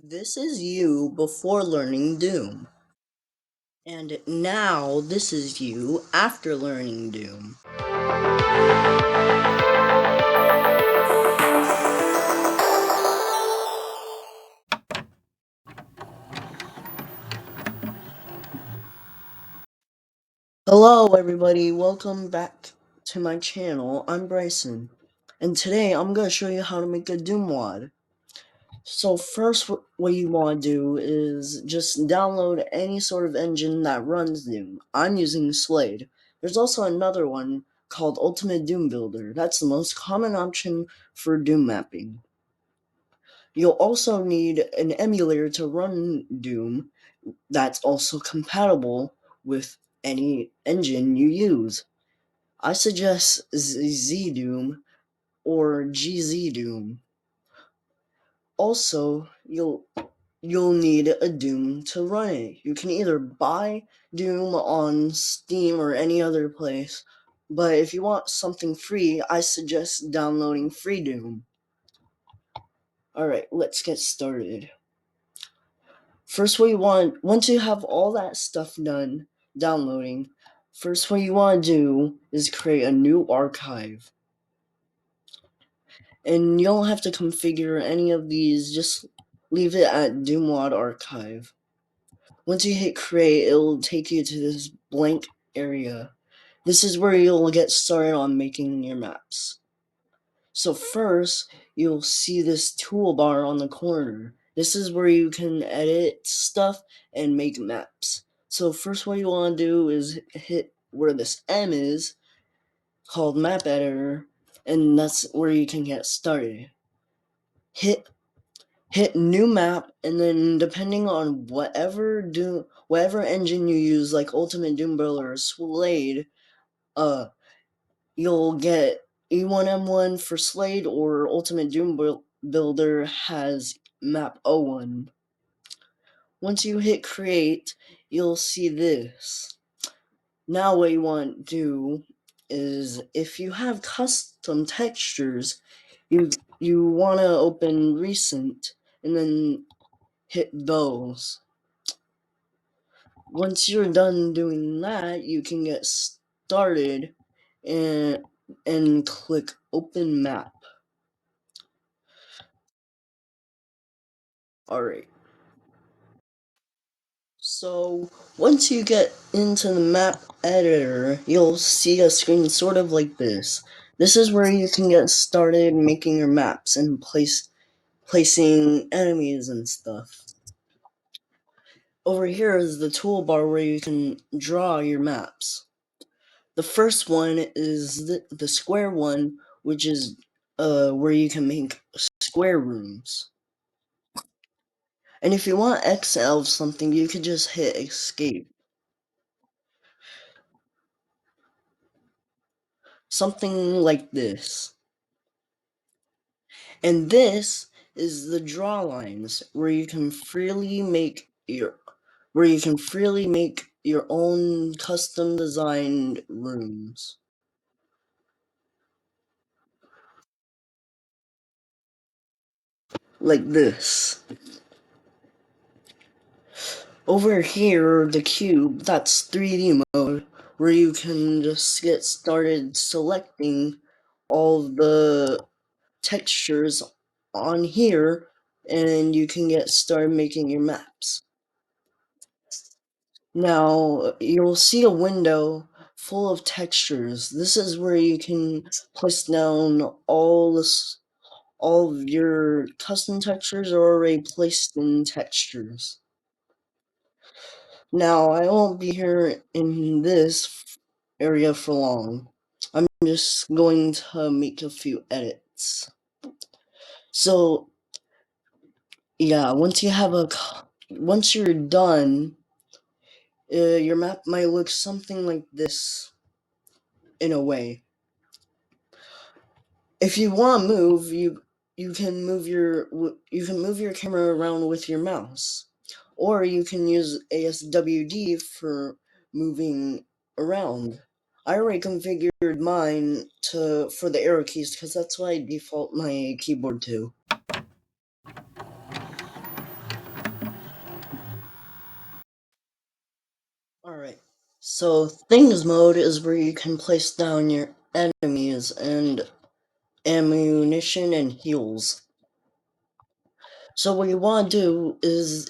This is you before learning Doom. And now this is you after learning Doom. Hello everybody, welcome back to my channel. I'm Bryson. And today I'm going to show you how to make a Doom mod. So first what you want to do is just download any sort of engine that runs Doom. I'm using Slade. There's also another one called Ultimate Doom Builder. That's the most common option for Doom mapping. You'll also need an emulator to run Doom that's also compatible with any engine you use. I suggest ZDoom or GZDoom. Also, you'll need a Doom to run it. You can either buy Doom on Steam or any other place, but if you want something free, I suggest downloading Free Doom. Alright, let's get started. First, once you have all that stuff done, downloading, first what you want to do is create a new archive. And you don't have to configure any of these, just leave it at doomwad archive. Once you hit create, it'll take you to this blank area. This is where you'll get started on making your maps. So first, you'll see this toolbar on the corner. This is where you can edit stuff and make maps. So first what you want to do is hit where this M is, called Map Editor, and that's where you can get started. Hit New Map, and then depending on whatever engine you use, like Ultimate Doom Builder or Slade, you'll get E1M1 for Slade, or Ultimate Doom Builder has map 01. Once you hit create, you'll see this. Now what you want to do is, if you have custom textures, you want to open recent and then hit those. Once you're done doing that, you can get started and click open map. Alright. So once you get into the map editor, you'll see a screen sort of like this. This is where you can get started making your maps and placing enemies and stuff. Over here is the toolbar where you can draw your maps. The first one is the square one, which is where you can make square rooms. And if you want XL of something, you could just hit escape. Something like this. And this is the draw lines where you can freely make your own custom designed rooms. Like this. Over here, the cube, that's 3D mode, where you can just get started selecting all the textures on here, and you can get started making your maps. Now, you'll see a window full of textures. This is where you can place down all of your custom textures are already placed in textures. Now, I won't be here in this area for long. I'm just going to make a few edits. So, yeah, once you're done, your map might look something like this in a way. If you want to move, you can move your camera around with your mouse, or you can use ASWD for moving around. I already configured mine for the arrow keys because that's what I default my keyboard to. So things mode is where you can place down your enemies and ammunition and heals. So what you want to do is,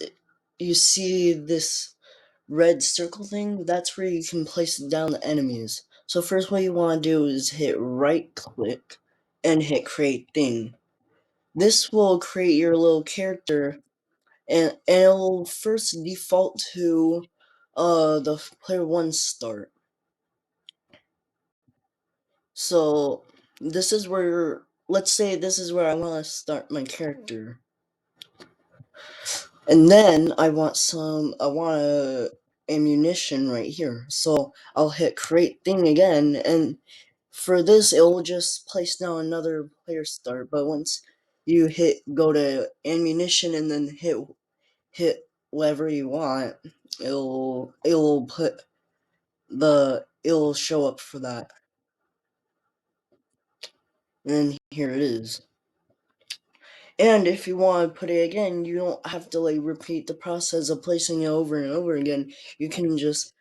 you see this red circle thing? That's where you can place down the enemies. So first what you want to do is hit right click and hit create thing. This will create your little character, and it'll first default to the player 1 start. So this is where, let's say this is where I want to start my character. And then I want a ammunition right here. So I'll hit create thing again, and for this it will just place down another player start. But once you go to ammunition and then hit whatever you want, it'll show up for that. And here it is. And if you want to put it again, you don't have to like repeat the process of placing it over and over again. You can just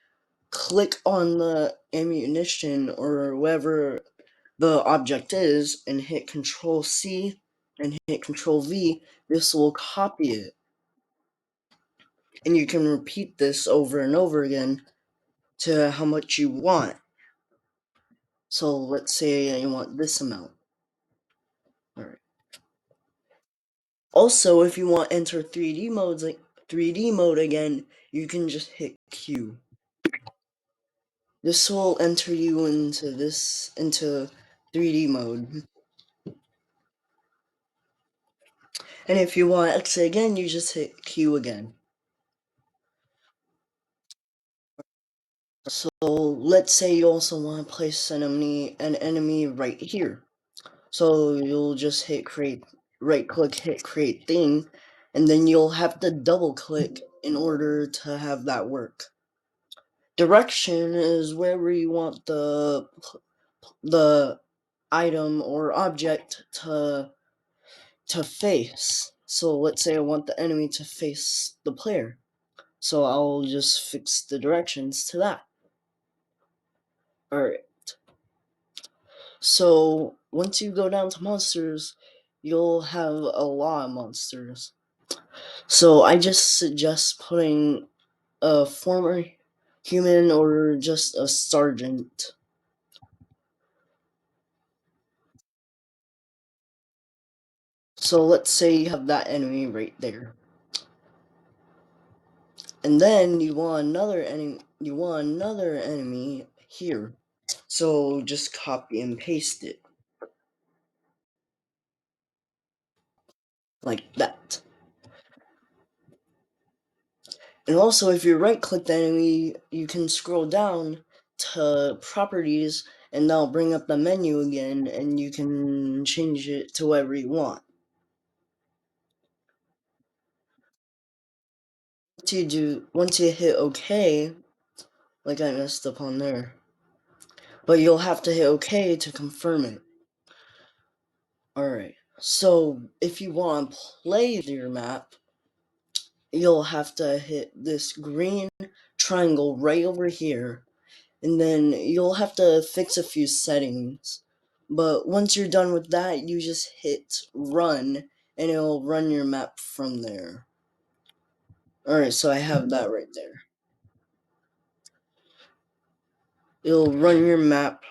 click on the ammunition or whatever the object is and hit Control C and hit Control V. This will copy it. And you can repeat this over and over again to how much you want. So let's say you want this amount. Alright. Also, if you want enter 3D modes, like 3D mode again, you can just hit Q. This will enter you into 3D mode. And if you want exit again, you just hit Q again. So let's say you also want to place an enemy right here. So you'll just hit create, right click, hit create thing, and then you'll have to double click in order to have that work. Direction is wherever you want the item or object to face. So let's say I want the enemy to face the player. So I'll just fix the directions to that. Alright. So once you go down to monsters, you'll have a lot of monsters. So I just suggest putting a former human or just a sergeant. So let's say you have that enemy right there. And then you want another enemy here. So just copy and paste it. Like that. And also, if you right click the enemy, you can scroll down to properties and that'll bring up the menu again and you can change it to whatever you want. Once you hit OK, like I messed up on there, but you'll have to hit OK to confirm it. Alright, so if you want to play your map, you'll have to hit this green triangle right over here, and then you'll have to fix a few settings. But once you're done with that, you just hit run, and it'll run your map from there. Alright, so I have that right there. It'll run your map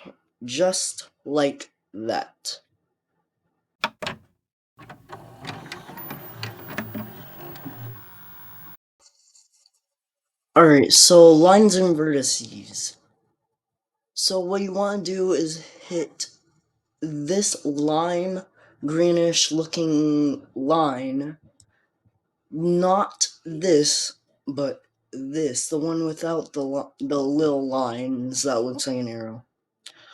just like that. Alright, so lines and vertices. So what you want to do is hit this lime greenish looking line, not this, but this, the one without the little lines that looks like an arrow.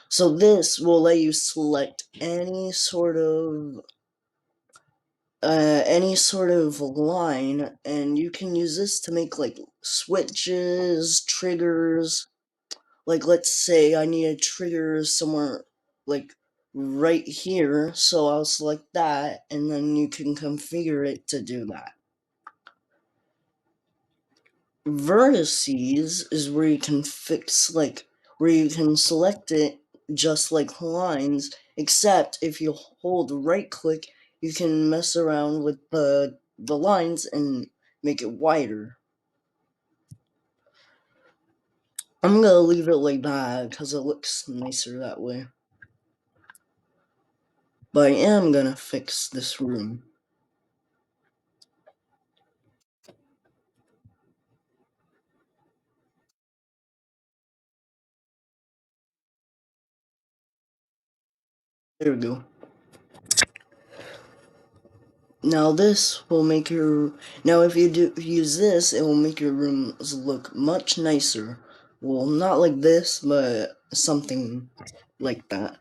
So this will let you select any sort of line, and you can use this to make like switches, triggers. Like let's say I need a trigger somewhere like right here, so I'll select that and then you can configure it to do that. vertices is where you can fix, like, where you can select it just like lines, except if you hold right click, you can mess around with the lines and make it wider. I'm gonna leave it like that because it looks nicer that way. But I am gonna fix this room. There we go. Now this will make your, now if you do use this, it will make your rooms look much nicer. Well, not like this, but something like that.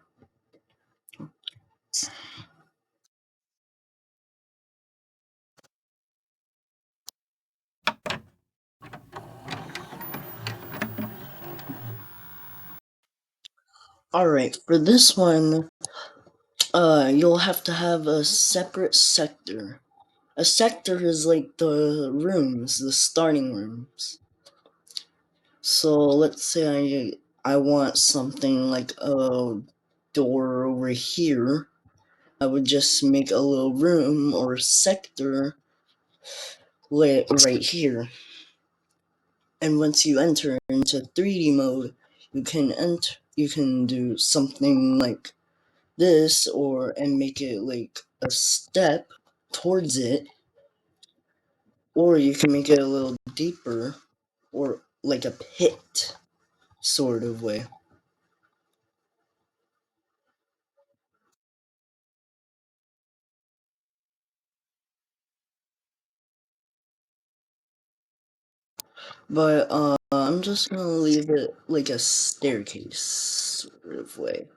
Alright, for this one, you'll have to have a separate sector. A sector is like the rooms, the starting rooms. So let's say I want something like a door over here. I would just make a little room or sector right here. And once you enter into 3D mode, you can do something like this and make it like a step towards it, or you can make it a little deeper or like a pit sort of way. But I'm just gonna leave it like a staircase sort of way.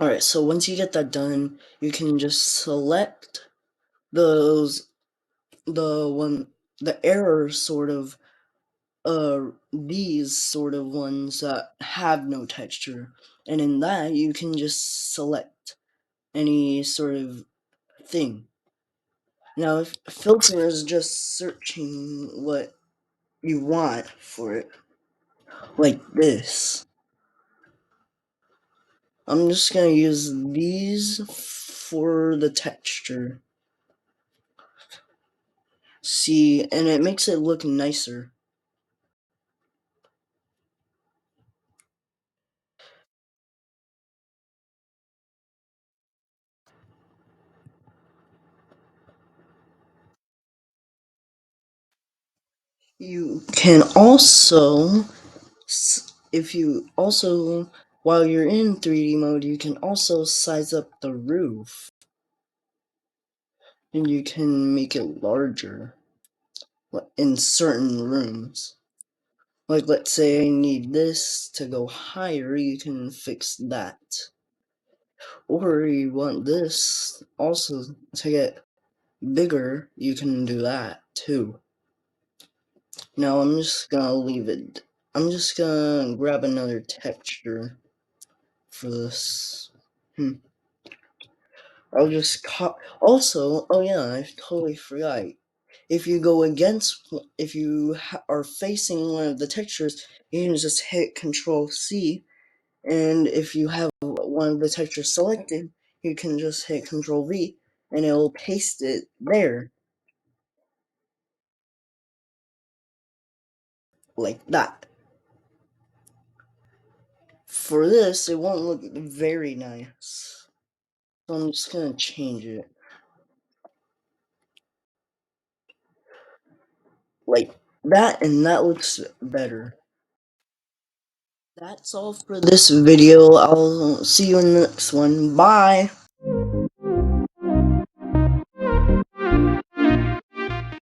Alright, so once you get that done, you can just select those, the error sort of, these sort of ones that have no texture. And in that, you can just select any sort of thing. Now, if filter is just searching what you want for it, like this. I'm just gonna use these for the texture. See, and it makes it look nicer. You can also, if you also, while you're in 3D mode, you can also size up the roof. And you can make it larger in certain rooms. Like, let's say I need this to go higher, you can fix that. Or you want this also to get bigger, you can do that too. Now I'm just gonna leave it. I'm just gonna grab another texture for this. I'll just also, oh yeah, I totally forgot. If you go against, if you are facing one of the textures, you can just hit Control C, and if you have one of the textures selected, you can just hit Control V, and it will paste it there, like that. For this, it won't look very nice, so I'm just gonna change it, like that, and that looks better. That's all for this video. I'll see you in the next one. Bye!